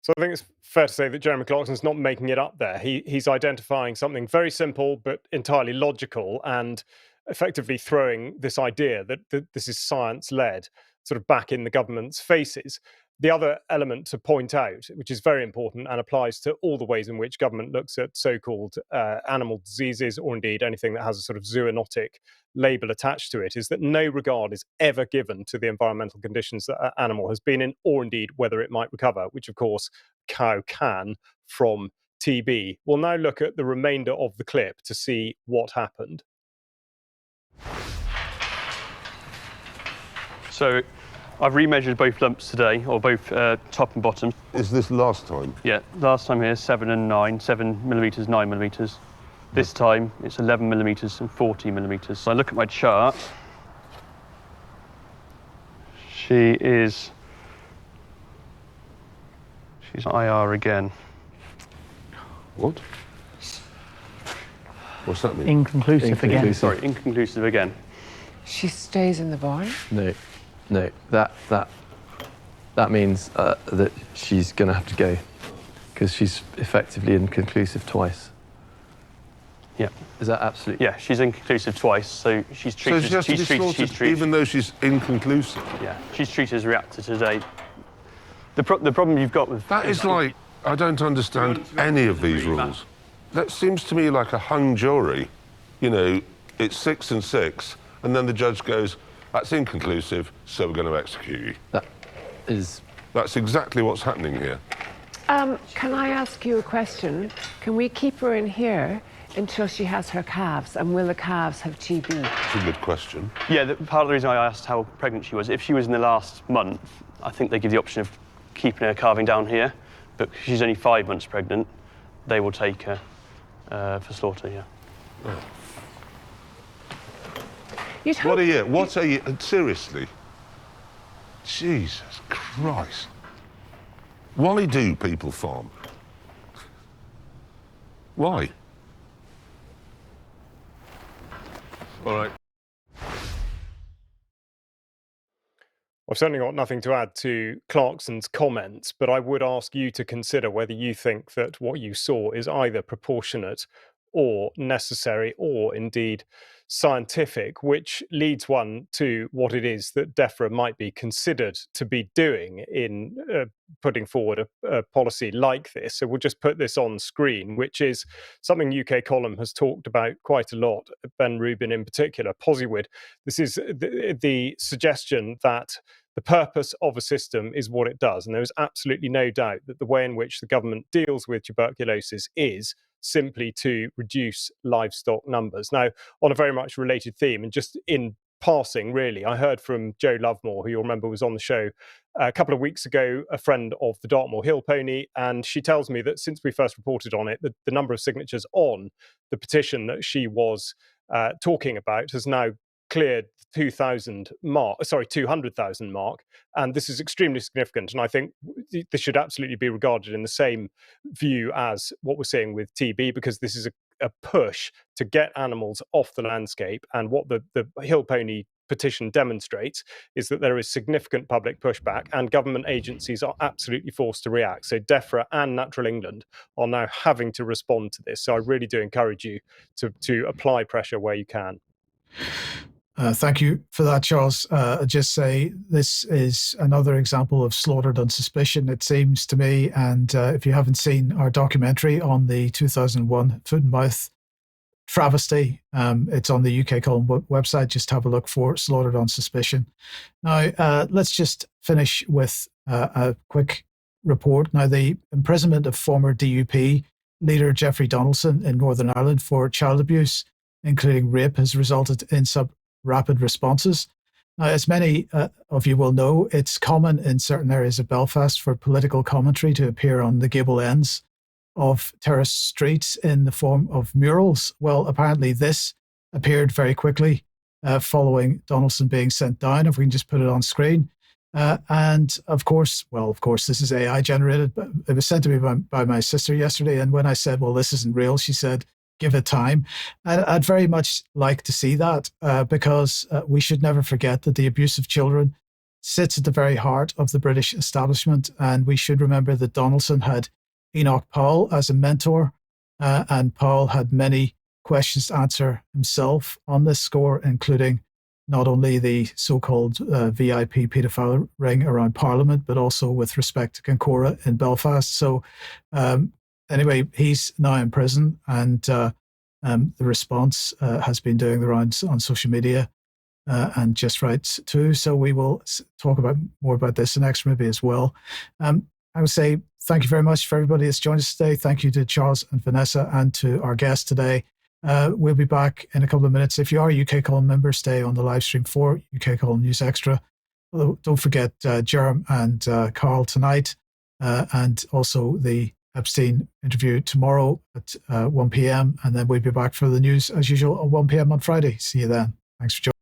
So I think it's fair to say that Jeremy Clarkson's not making it up there. He's identifying something very simple but entirely logical, and effectively throwing this idea that this is science-led sort of back in the government's faces. The other element to point out, which is very important and applies to all the ways in which government looks at so-called animal diseases, or indeed anything that has a sort of zoonotic label attached to it, is that no regard is ever given to the environmental conditions that an animal has been in, or indeed whether it might recover, which of course a cow can from TB. We'll now look at the remainder of the clip to see what happened. So I've remeasured both lumps today, or both top and bottom. Is this last time? Yeah, last time here 7 and 9, 7 millimetres, 9 millimetres. This time it's 11 millimetres and 40 millimetres. So I look at my chart. She's IR again. What? What's that mean? Inconclusive again. Sorry, inconclusive again. She stays in the barn? No, that means that she's going to have to go, because she's effectively inconclusive twice. Yeah. Is that absolutely? Yeah, she's inconclusive twice, so she's treated. So she has to be slaughtered even though she's inconclusive. Yeah, she's treated as a reactor today. The problem you've got with that is like, I don't understand any of these rules. That seems to me like a hung jury. You know, it's 6 and 6, and then the judge goes, that's inconclusive, so we're going to execute you. That's exactly what's happening here. Can I ask you a question? Can we keep her in here until she has her calves, and will the calves have TB? That's a good question. Yeah, part of the reason I asked how pregnant she was, if she was in the last month, I think they give the option of keeping her calving down here, but because she's only 5 months pregnant, they will take her for slaughter, yeah. Oh. What are you, seriously? Jesus Christ. Why do people farm? Why? All right. I've certainly got nothing to add to Clarkson's comments, but I would ask you to consider whether you think that what you saw is either proportionate or necessary, or indeed scientific, which leads one to what it is that DEFRA might be considered to be doing in putting forward a policy like this. So we'll just put this on screen, which is something UK Column has talked about quite a lot, Ben Rubin in particular, Posywid. This is the suggestion that the purpose of a system is what it does. And there is absolutely no doubt that the way in which the government deals with tuberculosis is simply to reduce livestock numbers. Now, on a very much related theme, and just in passing, really, I heard from Jo Lovemore, who you'll remember was on the show a couple of weeks ago, a friend of the Dartmoor Hill Pony, and she tells me that since we first reported on it, the number of signatures on the petition that she was talking about has now cleared the 200,000 mark, and this is extremely significant. And I think this should absolutely be regarded in the same view as what we're seeing with TB, because this is a push to get animals off the landscape. And what the Hill Pony petition demonstrates is that there is significant public pushback, and government agencies are absolutely forced to react. So DEFRA and Natural England are now having to respond to this. So I really do encourage you to apply pressure where you can. Thank you for that, Charles. Just say this is another example of slaughtered on suspicion, it seems to me. And if you haven't seen our documentary on the 2001 foot and mouth travesty, it's on the UK Column website. Just have a look for Slaughtered on Suspicion. Now, let's just finish with a quick report. Now, the imprisonment of former DUP leader Jeffrey Donaldson in Northern Ireland for child abuse, including rape, has resulted in some rapid responses. Now, as many of you will know, it's common in certain areas of Belfast for political commentary to appear on the gable ends of terrace streets in the form of murals. Well, apparently this appeared very quickly following Donaldson being sent down, if we can just put it on screen. And of course, this is AI generated, but it was sent to me by my sister yesterday. And when I said, well, this isn't real, she said, give it time. And I'd very much like to see that because we should never forget that the abuse of children sits at the very heart of the British establishment. And we should remember that Donaldson had Enoch Powell as a mentor, and Powell had many questions to answer himself on this score, including not only the so-called VIP paedophile ring around Parliament, but also with respect to Concora in Belfast. So anyway, he's now in prison, and the response has been doing the rounds on social media and Just Right too. So we will talk more about this next maybe as well. I would say thank you very much for everybody that's joined us today. Thank you to Charles and Vanessa and to our guest today. We'll be back in a couple of minutes. If you are a UK Column member, stay on the live stream for UK Column News Extra. Don't forget Jerem and Carl tonight, and also the Epstein interview tomorrow at 1 p.m. And then we'll be back for the news as usual at 1 p.m. on Friday. See you then. Thanks for joining.